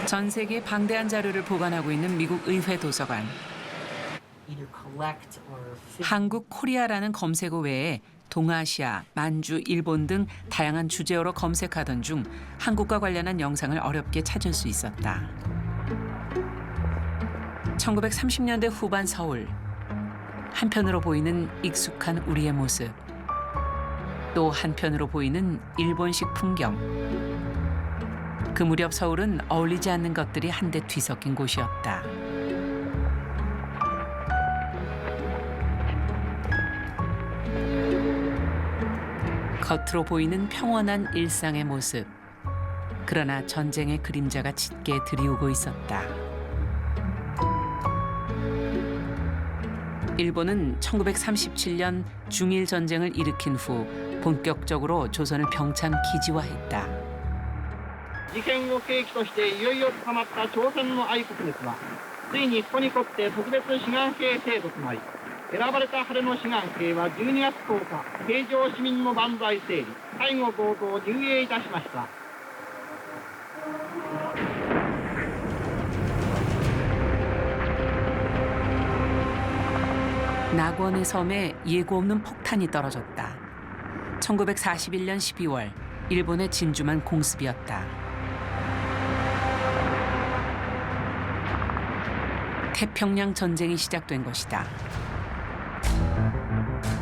전 세계 방대한 자료를 보관하고 있는 미국 의회 도서관. 한국 코리아라는 검색어 외에 동아시아, 만주, 일본 등 다양한 주제어로 검색하던 중 한국과 관련한 영상을 어렵게 찾을 수 있었다. 1930년대 후반 서울. 한편으로 보이는 익숙한 우리의 모습. 또 한편으로 보이는 일본식 풍경. 그 무렵 서울은 어울리지 않는 것들이 한데 뒤섞인 곳이었다. 겉으로 보이는 평온한 일상의 모습. 그러나 전쟁의 그림자가 짙게 드리우고 있었다. 일본은 1937년 중일 전쟁을 일으킨 후 본격적으로 조선을 병참 기지화했다. 事件を契機としていよいよ高まった朝鮮の愛国熱はついにここにこって特別志願兵制度となり選ばれた晴れの志願兵は12月10日平城市民の万歳整理最後合同入営いたしました。 낙원의 섬에 예고 없는 폭탄이 떨어졌다. 1941년 12월 일본의 진주만 공습이었다. 태평양 전쟁이 시작된 것이다.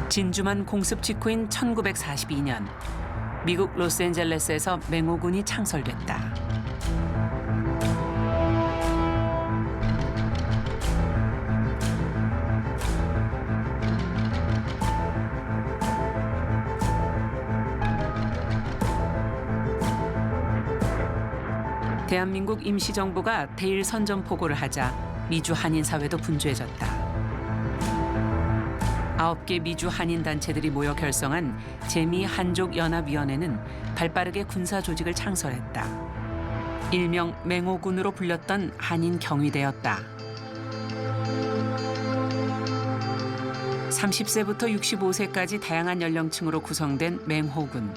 진주만 공습 직후인 1942년 미국 로스앤젤레스에서 맹호군이 창설됐다. 대한민국 임시정부가 대일 선전포고를 하자 미주 한인 사회도 분주해졌다. 9개 미주 한인 단체들이 모여 결성한 재미 한족 연합위원회는 발빠르게 군사 조직을 창설했다. 일명 맹호군으로 불렸던 한인 경위대였다. 30세부터 65세까지 다양한 연령층으로 구성된 맹호군.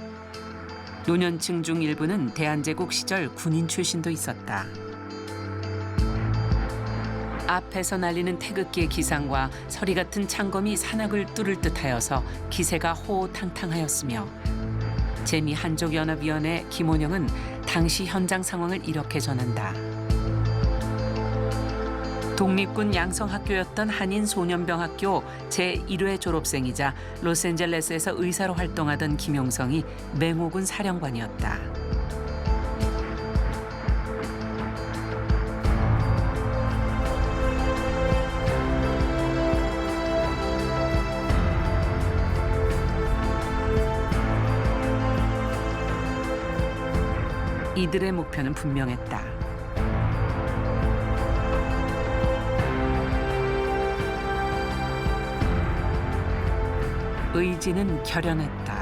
노년층 중 일부는 대한제국 시절 군인 출신도 있었다. 앞에서 날리는 태극기의 기상과 서리 같은 창검이 산악을 뚫을 듯하여서 기세가 호호탕탕하였으며 재미 한족연합위원회 김원영은 당시 현장 상황을 이렇게 전한다. 독립군 양성학교였던 한인 소년병학교 제1회 졸업생이자 로스앤젤레스에서 의사로 활동하던 김용성이 맹호군 사령관이었다. 이들의 목표는 분명했다. 의지는 결연했다.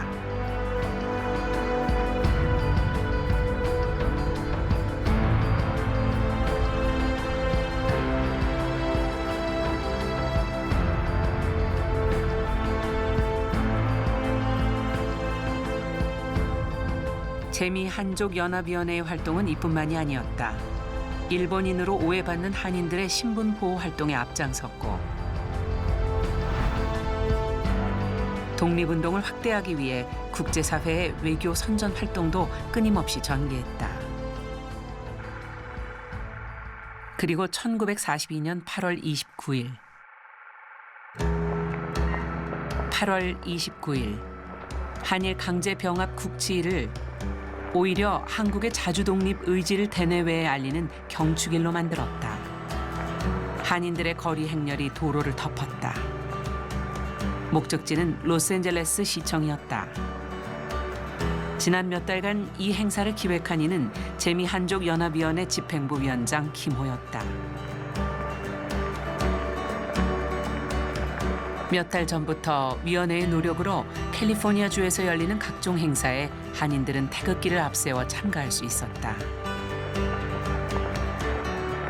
재미 한족 연합위원회의 활동은 이뿐만이 아니었다. 일본인으로 오해받는 한인들의 신분 보호 활동에 앞장섰고 독립운동을 확대하기 위해 국제사회의 외교 선전 활동도 끊임없이 전개했다. 그리고 1942년 8월 29일. 8월 29일. 한일 강제병합 국치일을 오히려 한국의 자주독립 의지를 대내외에 알리는 경축일로 만들었다. 한인들의 거리 행렬이 도로를 덮었다. 목적지는 로스앤젤레스 시청이었다. 지난 몇 달간 이 행사를 기획한 이는 재미 한족 연합위원회 집행부 위원장 김호였다. 몇 달 전부터 위원회의 노력으로 캘리포니아주에서 열리는 각종 행사에 한인들은 태극기를 앞세워 참가할 수 있었다.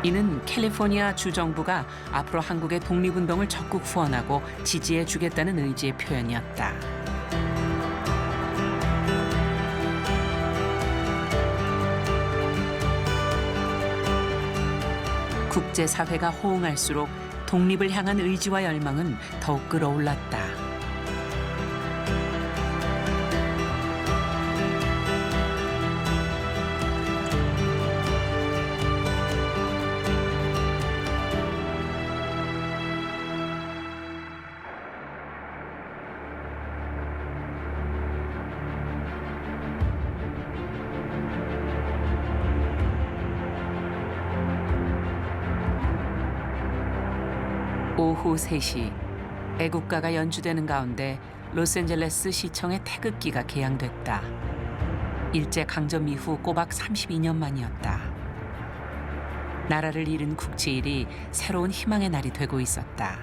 이는 캘리포니아 주정부가 앞으로 한국의 독립운동을 적극 후원하고 지지해 주겠다는 의지의 표현이었다. 국제사회가 호응할수록 독립을 향한 의지와 열망은 더욱 끌어올랐다. 오후 3시, 애국가가 연주되는 가운데 로스앤젤레스 시청의 태극기가 개양됐다. 일제강점 이후 꼬박 32년 만이었다. 나라를 잃은 국제일이 새로운 희망의 날이 되고 있었다.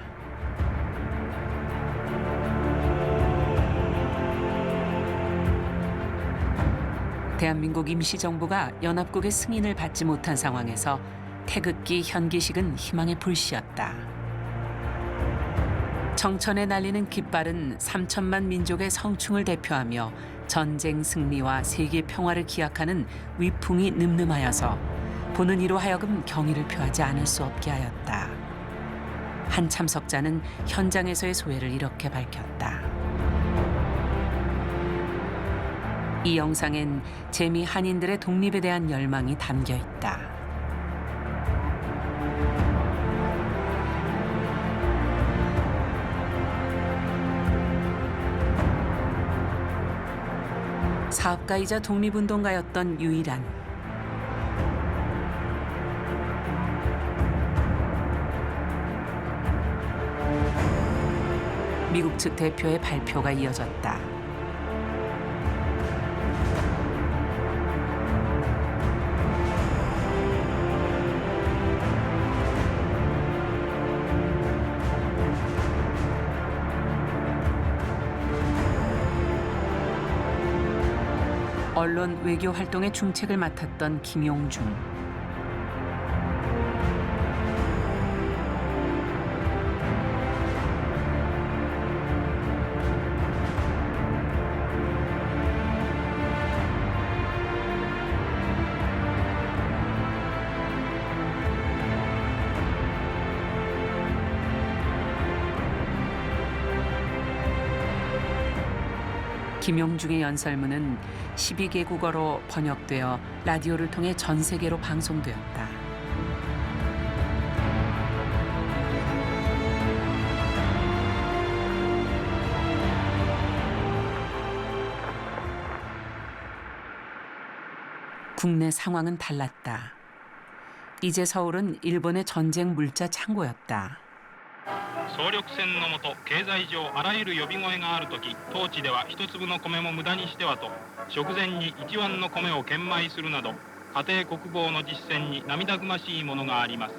대한민국 임시정부가 연합국의 승인을 받지 못한 상황에서 태극기 현기식은 희망의 불씨였다. 청천에 날리는 깃발은 3천만 민족의 성충을 대표하며 전쟁 승리와 세계 평화를 기약하는 위풍이 늠름하여서 보는 이로 하여금 경의를 표하지 않을 수 없게 하였다. 한 참석자는 현장에서의 소회를 이렇게 밝혔다. 이 영상엔 재미 한인들의 독립에 대한 열망이 담겨 있다. 사업가이자 독립운동가였던 유일한. 미국 측 대표의 발표가 이어졌다. 언론 외교 활동의 중책을 맡았던 김용중. 김용중의 연설문은 12개국어로 번역되어 라디오를 통해 전 세계로 방송되었다. 국내 상황은 달랐다. 이제 서울은 일본의 전쟁 물자 창고였다. 総力戦のもと経済上あらゆる呼び声があるとき当地では一粒の米も無駄にしてはと食前に一碗の米を献米するなど家庭国防の実践に涙ぐましいものがあります。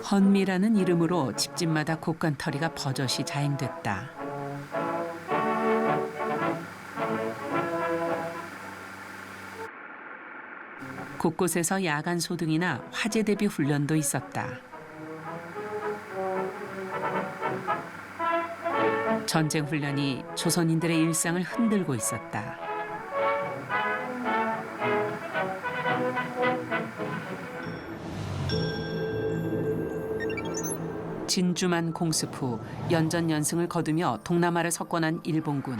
헌미라는 이름으로 집집마다 곡간터리가 버젓이 자행됐다. 곳곳에서 야간 소등이나 화재 대비 훈련도 있었다. 전쟁 훈련이 조선인들의 일상을 흔들고 있었다. 진주만 공습 후 연전연승을 거두며 동남아를 석권한 일본군.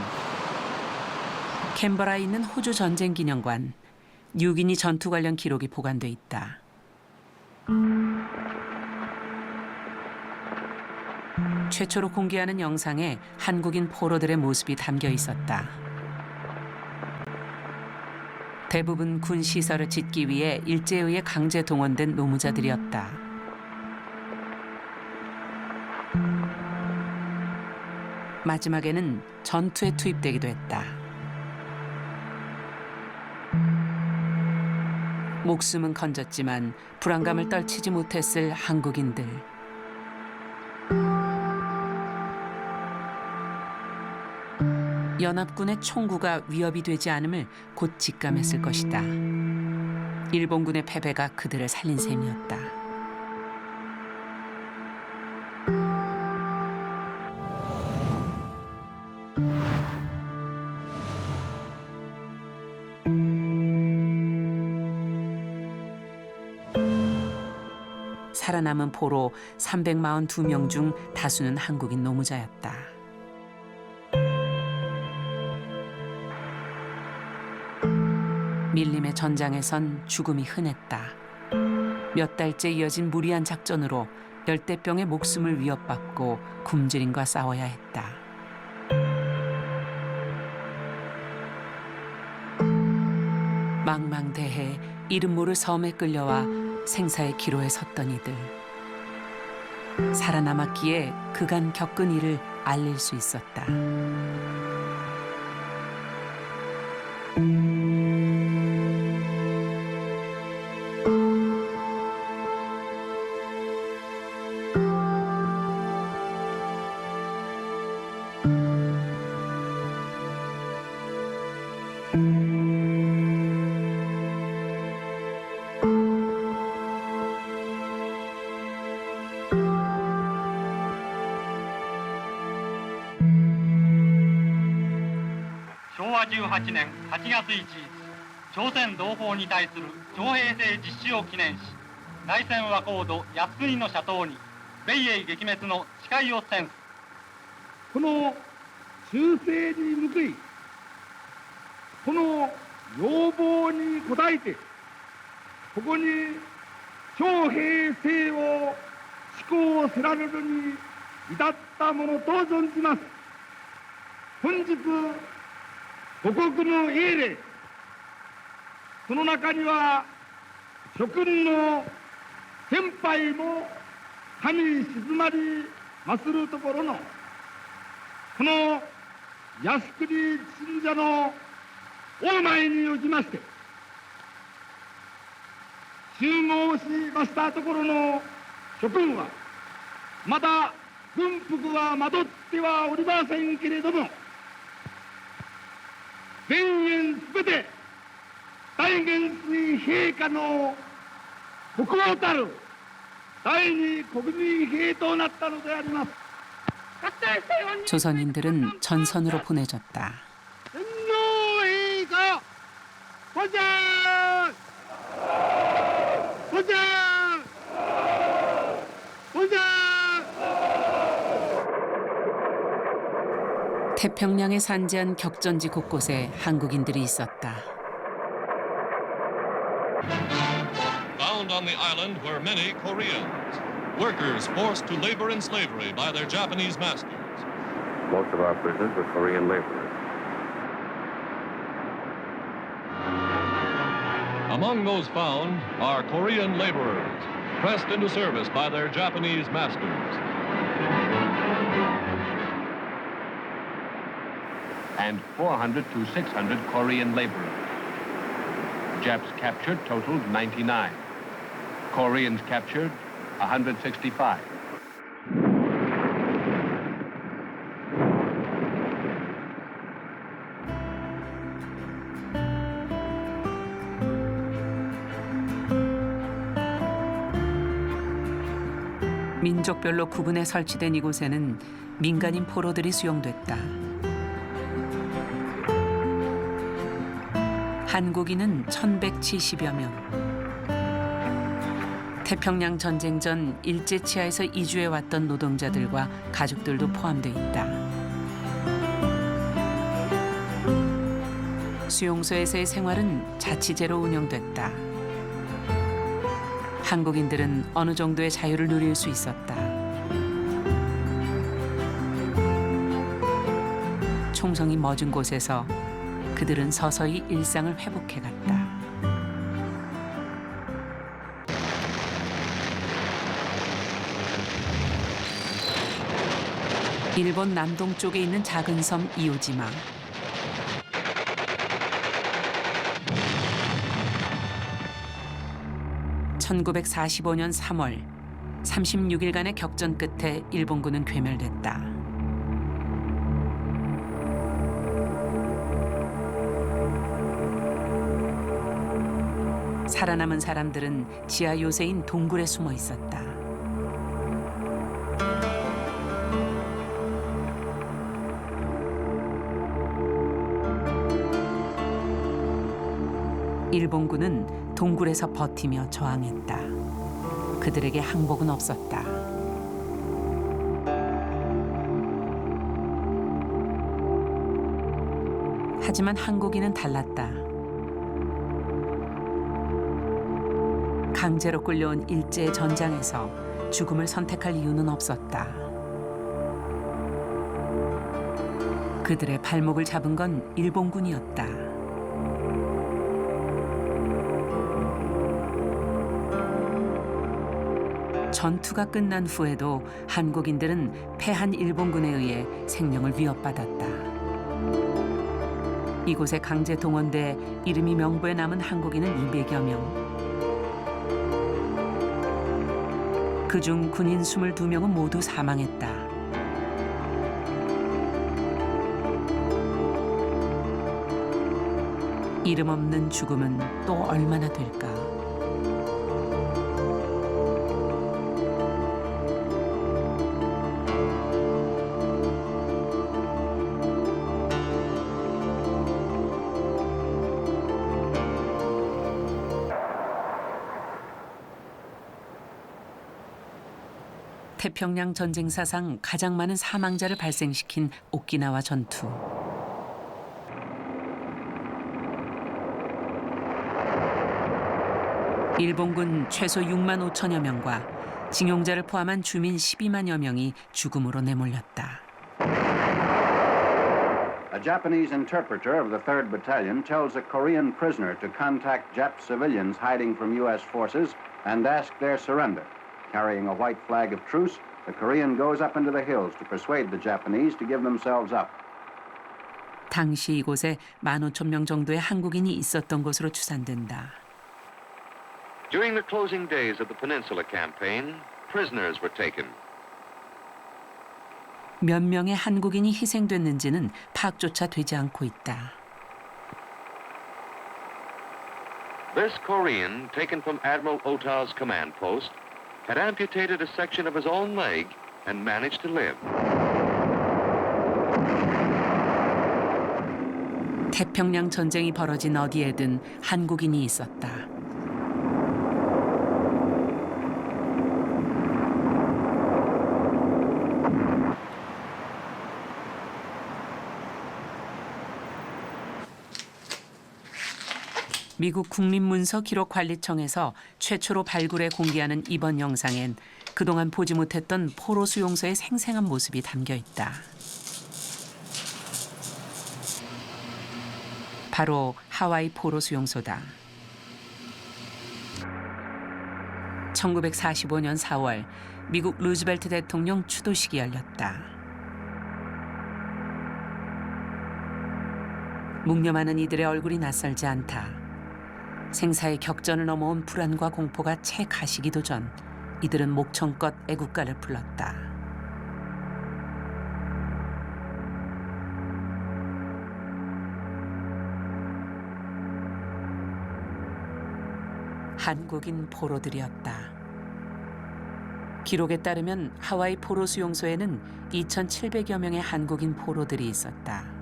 캔버라에 있는 호주 전쟁 기념관. 뉴기니 전투 관련 기록이 보관돼 있다. 최초로 공개하는 영상에 한국인 포로들의 모습이 담겨 있었다. 대부분 군 시설을 짓기 위해 일제에 의해 강제 동원된 노무자들이었다. 마지막에는 전투에 투입되기도 했다. 목숨은 건졌지만 불안감을 떨치지 못했을 한국인들. 연합군의 총구가 위협이 되지 않음을 곧 직감했을 것이다. 일본군의 패배가 그들을 살린 셈이었다. 살아남은 포로 342명 중 다수는 한국인 노무자였다. 밀림의 전장에선 죽음이 흔했다. 몇 달째 이어진 무리한 작전으로 열대병의 목숨을 위협받고 굶주림과 싸워야 했다. 망망대해 이름 모를 섬에 끌려와 생사의 기로에 섰던 이들. 살아남았기에 그간 겪은 일을 알릴 수 있었다.昭和18年8月1日、朝鮮同胞に対する徴兵制実施を記念し、内戦和コード靖国の斜塔に米英撃滅の誓いを宣す。この忠誠に報い、この要望に応えて、ここに徴兵制を施行せられるに至ったものと存じます。本日五国の英霊、その中には諸君の先輩も神静まりまするところのこの靖国神社の大前におきまして集合しましたところの諸君はまだ軍服はまとってはおりませんけれども、全員すべて大元帥陛下の国王たる第二国民兵となったのであります。 조선인들은 전선으로 보내졌다.天皇陛下ごじゃごじゃごじゃ 태평양에 산재한 격전지 곳곳에 한국인들이 있었다. Found on the island were many Koreans, workers forced to labor in slavery by their Japanese masters. Most of our prisoners were Korean laborers. Among those found are Korean laborers, pressed into service by their Japanese masters. And 400 to 600 Korean laborers. Japs captured totaled 99. Koreans captured 165. 민족별로 구분해 설치된 이곳에는 민간인 포로들이 수용됐다. 한국인은 1,170여 명. 태평양 전쟁 전 일제치하에서 이주해 왔던 노동자들과 가족들도 포함돼 있다. 수용소에서의 생활은 자치제로 운영됐다. 한국인들은 어느 정도의 자유를 누릴 수 있었다. 총성이 멎은 곳에서 그들은 서서히 일상을 회복해갔다. 일본 남동쪽에 있는 작은 섬 이오지마. (1945년 3월) 36일간의 격전 끝에 일본군은 괴멸됐다. 살아남은 사람들은 지하 요새인 동굴에 숨어 있었다. 일본군은 동굴에서 버티며 저항했다. 그들에게 항복은 없었다. 하지만 한국인은 달랐다. 강제로 끌려온 일제의 전장에서 죽음을 선택할 이유는 없었다. 그들의 발목을 잡은 건 일본군이었다. 전투가 끝난 후에도 한국인들은 패한 일본군에 의해 생명을 위협받았다. 이곳에 강제 동원돼 이름이 명부에 남은 한국인은 200여 명. 그중 군인 22명은 모두 사망했다. 이름 없는 죽음은 또 얼마나 될까? 태평양 전쟁 사상 가장 많은 사망자를 발생시킨 오키나와 전투. 일본군 최소 6만 5천여 명과 징용자를 포함한 주민 12만여 명이 죽음으로 내몰렸다. A Japanese interpreter of the 3rd Battalion tells a Korean prisoner to contact Jap civilians hiding from U.S. forces and ask their surrender. Carrying a white flag of truce, the Korean goes up into the hills to persuade the Japanese to give themselves up. 당시 이곳에 15,000명 정도의 한국인이 있었던 것으로 추산된다. During the closing days of the Peninsula Campaign, prisoners were taken. 몇 명의 한국인이 희생됐는지는 파악조차 되지 않고 있다. This Korean, taken from Admiral Ota's command post, had amputated a section of his own leg and managed to live. 태평양 전쟁이 벌어진 어디에든 한국인이 있었다. 미국 국립문서기록관리청에서 최초로 발굴해 공개하는 이번 영상엔 그동안 보지 못했던 포로 수용소의 생생한 모습이 담겨 있다. 바로 하와이 포로 수용소다. 1945년 4월 미국 루즈벨트 대통령 추도식이 열렸다. 묵념하는 이들의 얼굴이 낯설지 않다. 생사의 격전을 넘어온 불안과 공포가 채 가시기도 전 이들은 목청껏 애국가를 불렀다. 한국인 포로들이었다. 기록에 따르면 하와이 포로 수용소에는 2,700여 명의 한국인 포로들이 있었다.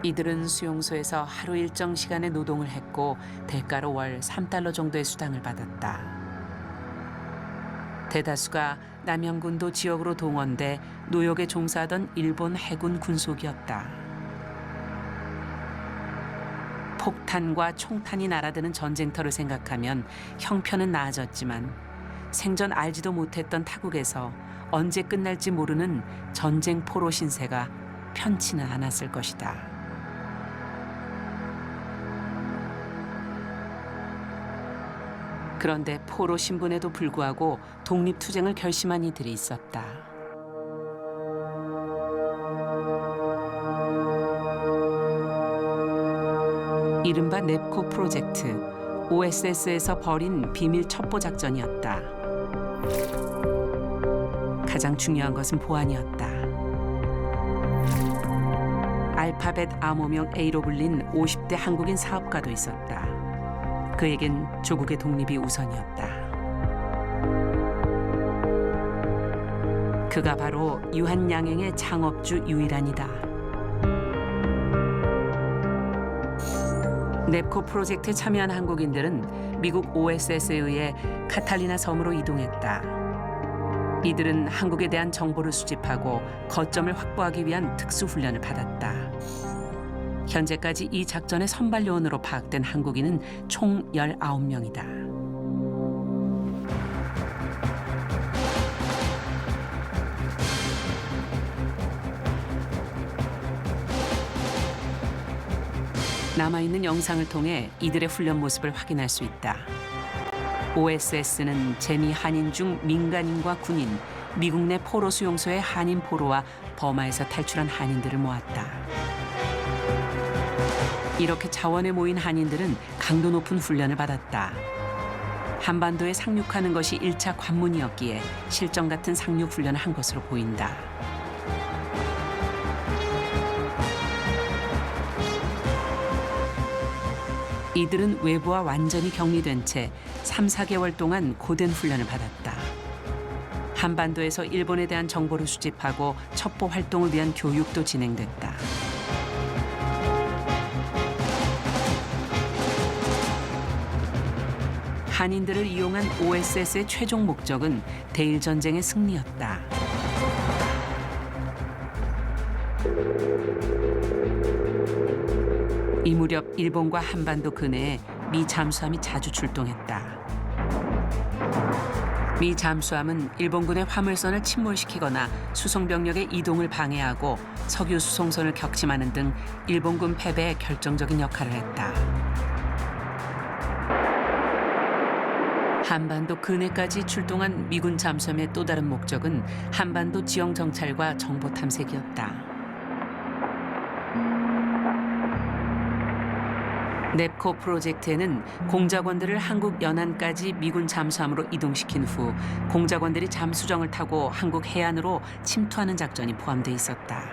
이들은 수용소에서 하루 일정 시간의 노동을 했고 대가로 월 3달러 정도의 수당을 받았다. 대다수가 남양군도 지역으로 동원돼 노역에 종사하던 일본 해군 군속이었다. 폭탄과 총탄이 날아드는 전쟁터를 생각하면 형편은 나아졌지만 생전 알지도 못했던 타국에서 언제 끝날지 모르는 전쟁 포로 신세가 편치는 않았을 것이다. 그런데 포로 신분에도 불구하고 독립투쟁을 결심한 이들이 있었다. 이른바 넵코 프로젝트, OSS에서 벌인 비밀 첩보 작전이었다. 가장 중요한 것은 보안이었다. 알파벳 암호명 A로 불린 50대 한국인 사업가도 있었다. 그에겐 조국의 독립이 우선이었다. 그가 바로 유한양행의 창업주 유일한이다. 넵코 프로젝트에 참여한 한국인들은 미국 OSS에 의해 카탈리나 섬으로 이동했다. 이들은 한국에 대한 정보를 수집하고 거점을 확보하기 위한 특수훈련을 받았다. 현재까지 이 작전의 선발요원으로 파악된 한국인은 총 19명이다. 남아있는 영상을 통해 이들의 훈련 모습을 확인할 수 있다. OSS는 재미 한인 중 민간인과 군인, 미국 내 포로 수용소의 한인 포로와 버마에서 탈출한 한인들을 모았다. 이렇게 자원에 모인 한인들은 강도 높은 훈련을 받았다. 한반도에 상륙하는 것이 1차 관문이었기에 실전 같은 상륙 훈련을 한 것으로 보인다. 이들은 외부와 완전히 격리된 채 3, 4개월 동안 고된 훈련을 받았다. 한반도에서 일본에 대한 정보를 수집하고 첩보 활동을 위한 교육도 진행됐다. 한인들을 이용한 OSS의 최종 목적은 대일 전쟁의 승리였다. 이 무렵 일본과 한반도 근해에 미 잠수함이 자주 출동했다. 미 잠수함은 일본군의 화물선을 침몰시키거나 수송병력의 이동을 방해하고 석유 수송선을 격침하는 등 일본군 패배에 결정적인 역할을 했다. 한반도 근해까지 출동한 미군 잠수함의 또 다른 목적은 한반도 지형 정찰과 정보 탐색이었다. 넵코 프로젝트에는 공작원들을 한국 연안까지 미군 잠수함으로 이동시킨 후 공작원들이 잠수정을 타고 한국 해안으로 침투하는 작전이 포함돼 있었다.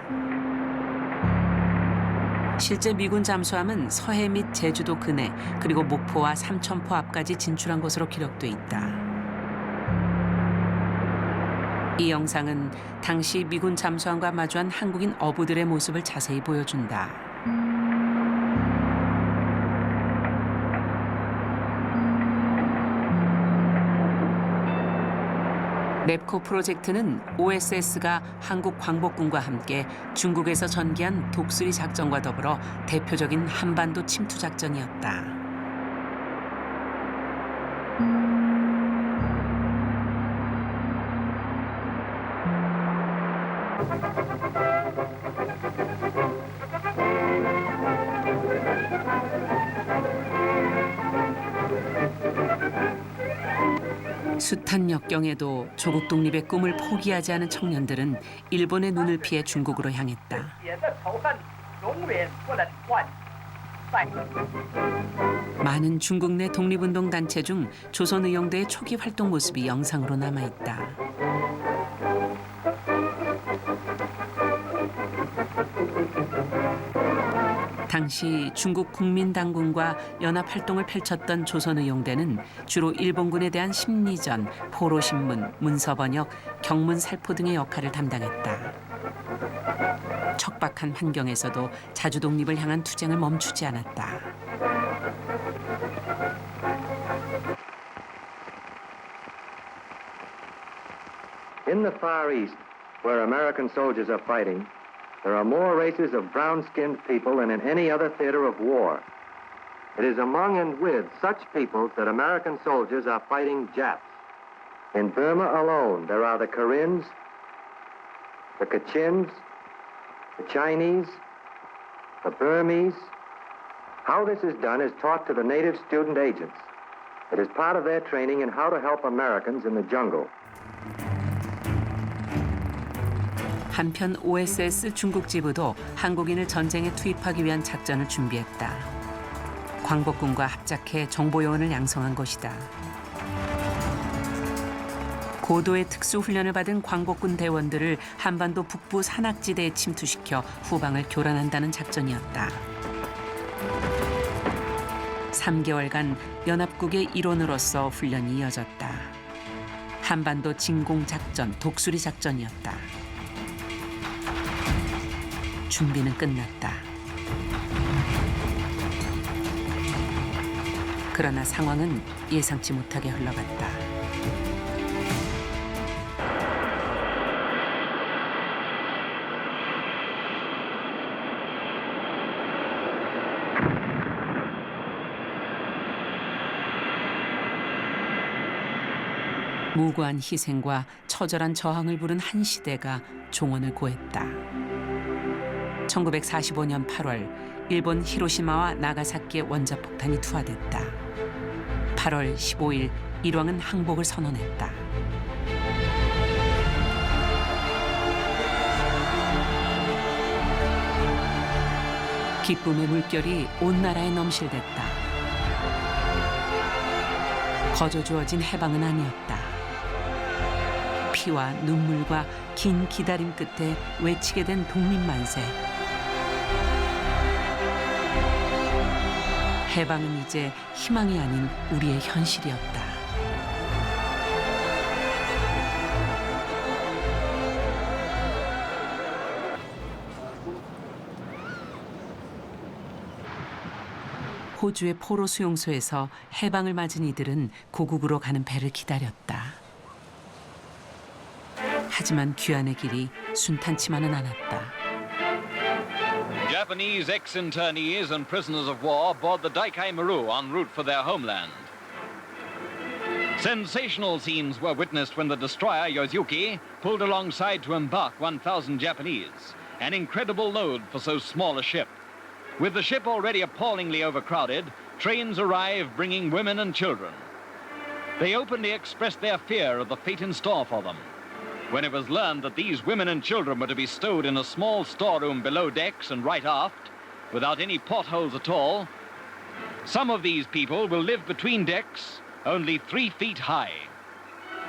실제 미군 잠수함은 서해 및 제주도 근해 그리고 목포와 삼천포 앞까지 진출한 것으로 기록돼 있다. 이 영상은 당시 미군 잠수함과 마주한 한국인 어부들의 모습을 자세히 보여준다. 넵코 프로젝트는 OSS가 한국 광복군과 함께 중국에서 전개한 독수리 작전과 더불어 대표적인 한반도 침투 작전이었다. 숱한 역경에도 조국 독립의 꿈을 포기하지 않은 청년들은 일본의 눈을 피해 중국으로 향했다. 많은 중국 내 독립운동 단체 중 조선의용대의 초기 활동 모습이 영상으로 남아있다. 당시 중국 국민당군과 연합활동을 펼쳤던 조선의용대는 주로 일본군에 대한 심리전, 포로신문, 문서번역, 경문살포 등의 역할을 담당했다. 척박한 환경에서도 자주 독립을 향한 투쟁을 멈추지 않았다. In the Far East, where American soldiers are fighting, there are more races of brown-skinned people than in any other theater of war. It is among and with such peoples that American soldiers are fighting Japs. In Burma alone, there are the Koreans, the Kachins, the Chinese, the Burmese. How this is done is taught to the native student agents. It is part of their training in how to help Americans in the jungle. 한편 OSS 중국 지부도 한국인을 전쟁에 투입하기 위한 작전을 준비했다. 광복군과 합작해 정보요원을 양성한 것이다. 고도의 특수훈련을 받은 광복군 대원들을 한반도 북부 산악지대에 침투시켜 후방을 교란한다는 작전이었다. 3개월간 연합국의 일원으로서 훈련이 이어졌다. 한반도 진공작전, 독수리 작전이었다. 준비는 끝났다. 그러나 상황은 예상치 못하게 흘러갔다. 무고한 희생과 처절한 저항을 부른 한 시대가 종언을 고했다. 1945년 8월 일본 히로시마와 나가사키의 원자폭탄이 투하됐다. 8월 15일 일왕은 항복을 선언했다. 기쁨의 물결이 온 나라에 넘실댔다. 거저 주어진 해방은 아니었다. 피와 눈물과 긴 기다림 끝에 외치게 된 독립만세. 해방은 이제 희망이 아닌 우리의 현실이었다. 호주의 포로 수용소에서 해방을 맞은 이들은 고국으로 가는 배를 기다렸다. 하지만 귀환의 길이 순탄치만은 않았다. Japanese ex-internees and prisoners of war board the Daikai Maru en route for their homeland. Sensational scenes were witnessed when the destroyer Yosuke pulled alongside to embark 1,000 Japanese, an incredible load for so small a ship. With the ship already appallingly overcrowded, trains arrive bringing women and children. They openly expressed their fear of the fate in store for them. When it was learned that these women and children were to be stowed in a small storeroom below decks and right aft, without any portholes at all, some of these people will live between decks, only 3 feet high.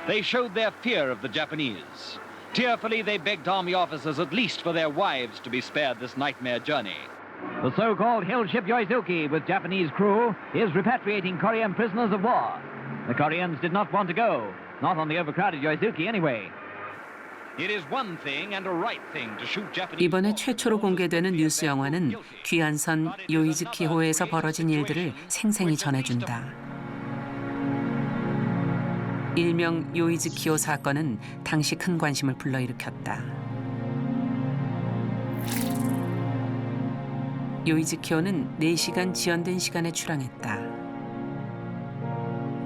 They showed their fear of the Japanese. Tearfully, they begged army officers at least for their wives to be spared this nightmare journey. The so-called hill ship Yoizuki with Japanese crew is repatriating Korean prisoners of war. The Koreans did not want to go, not on the overcrowded Yoizuki anyway. It is one thing and a right thing to shoot Japanese. 이번에 최초로 공개되는 뉴스 영화는 귀환선 요이즈키호에서 벌어진 일들을 생생히 전해준다. 일명 요이즈키호 사건은 당시 큰 관심을 불러일으켰다. 요이즈키호는 4시간 지연된 시간에 출항했다.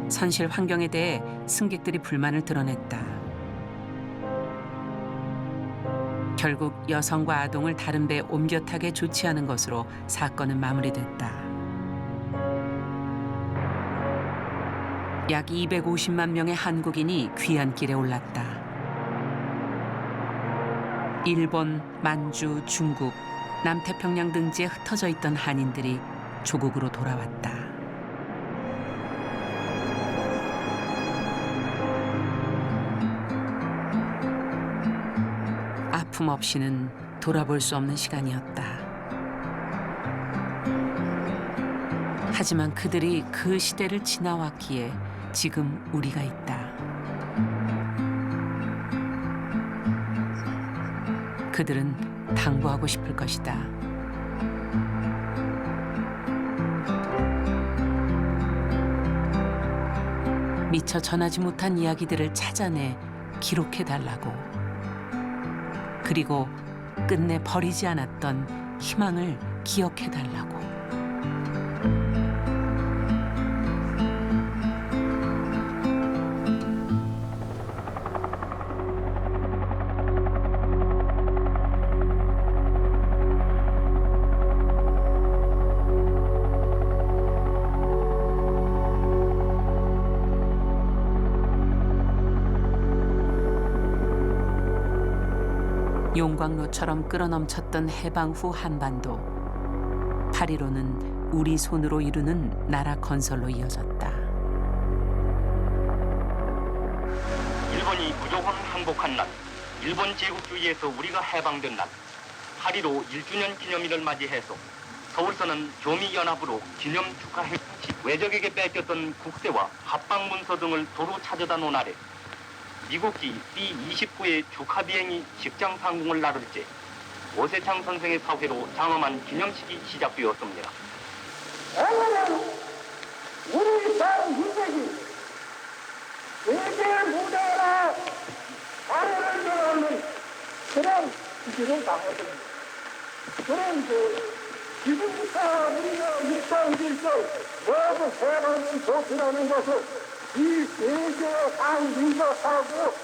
선실 환경에 대해 승객들이 불만을 드러냈다. 결국 여성과 아동을 다른 배에 옮겨 타게 조치하는 것으로 사건은 마무리됐다. 약 250만 명의 한국인이 귀환길에 올랐다. 일본, 만주, 중국, 남태평양 등지에 흩어져 있던 한인들이 조국으로 돌아왔다. 아픔 없이는 돌아볼 수 없는 시간이었다. 하지만 그들이 그 시대를 지나왔기에 지금 우리가 있다. 그들은 당부하고 싶을 것이다. 미처 전하지 못한 이야기들을 찾아내 기록해달라고. 그리고 끝내 버리지 않았던 희망을 기억해달라고. 용광로처럼 끓어넘쳤던 해방 후 한반도. 8.15는 우리 손으로 이루는 나라 건설로 이어졌다. 일본이 무조건 항복한 날, 일본 제국주의에서 우리가 해방된 날, 8.15 1주년 기념일을 맞이해서 서울서는 교미연합으로 기념 축하 행사, 외적에게 뺏겼던 국세와 합방 문서 등을 도로 찾아다 놓은 아래 미국기 C-29의 축하 비행이 직장 상공을 나를 때 오세창 선생의 사회로 장엄한 기념식이 시작되었습니다. 우리 땅 인생이 세계 무대라 아래를 들어오는 그런 시기를 당하거든요. 그런데 지금부터 우리가 일상질서 모두 새로운 도피라는 것은 이 세계 각 민족하고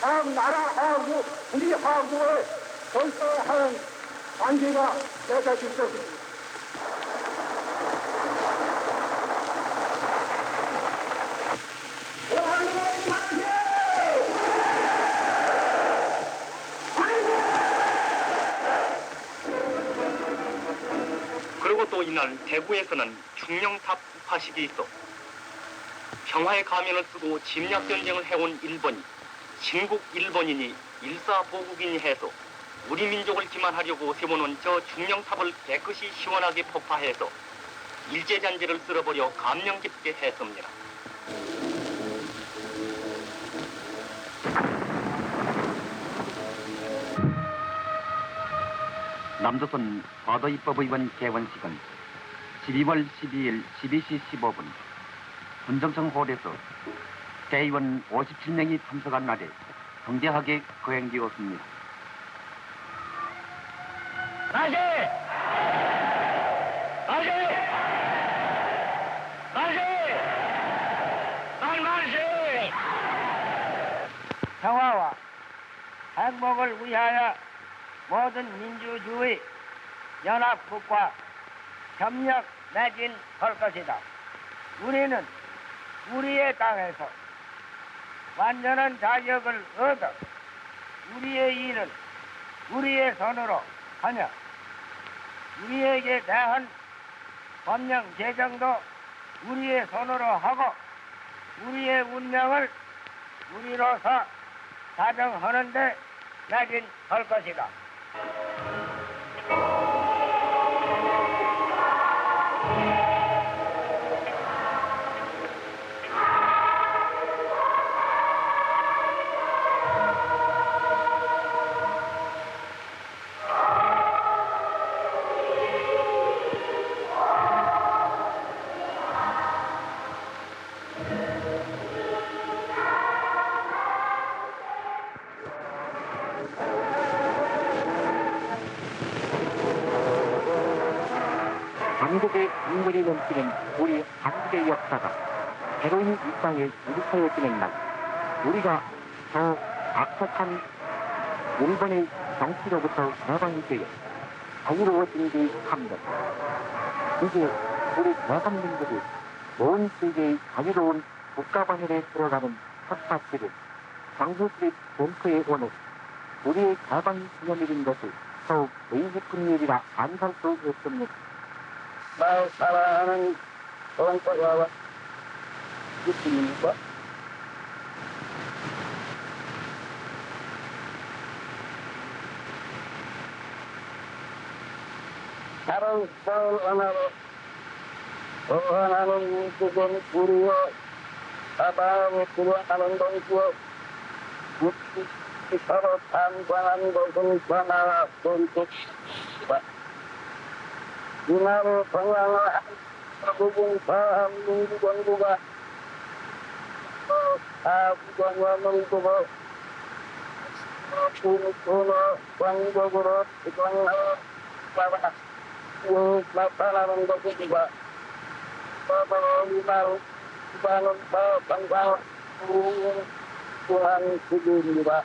각 나라하고 우리하고의 절대한 관계가 맺어질 것입니다. 그리고 또 이날 대구에서는 중령탑 파식이 있어 평화의 가면을 쓰고 침략전쟁을 해온 일본이 신국 일본인이 일사보국인이 해서 우리 민족을 기만하려고 세워놓은 저 중령탑을 깨끗이 시원하게 폭파해서 일제잔재를 쓸어버려 감명 깊게 했습니다. 남조선 과도입법 의원 개원식은 12월 12일 12시 15분 군정청 홀에서 대의원 57명이 참석한 날에 성대하게 거행되었습니다. 만세! 만세! 만세! 만세! 평화와 행복을 위하여 모든 민주주의 연합국과 협력 맺을 것이다. 우리는 우리의 땅에서 완전한 자격을 얻어 우리의 일을 우리의 손으로 하며 우리에게 대한 법령 제정도 우리의 손으로 하고 우리의 운명을 우리로서 사정하는데 매진할 것이다. 한국의 인물이 넘치는 우리 한국의 역사가 새로운 이 땅에 이룩하여지는 날, 우리가 저 악독한 일본의 정치로부터 해방이 되어 자유로워진 게 합니다. 이제 우리 대한민국이 온 세계의 자유로운 국가방위에 들어가는 첫 사실은 장수들의 본토에 오는 우리의 해방 기념일인 것을 더욱 의식뿐 일이라 안 할 수 없습니다. 날 사랑하는 동포와 주님과 다른 서울 하나로 원하는 그건 우리와 사방에 들어가는 동지와 묻기 서로 상관한 것은 하나 동지와 이날을 건강한 부분 대한민국원구가 사부관원을 두고 군으로 왕국으로 이관하여 나타나는 것이니까 이날 이관은 더 건강한 시기입니다.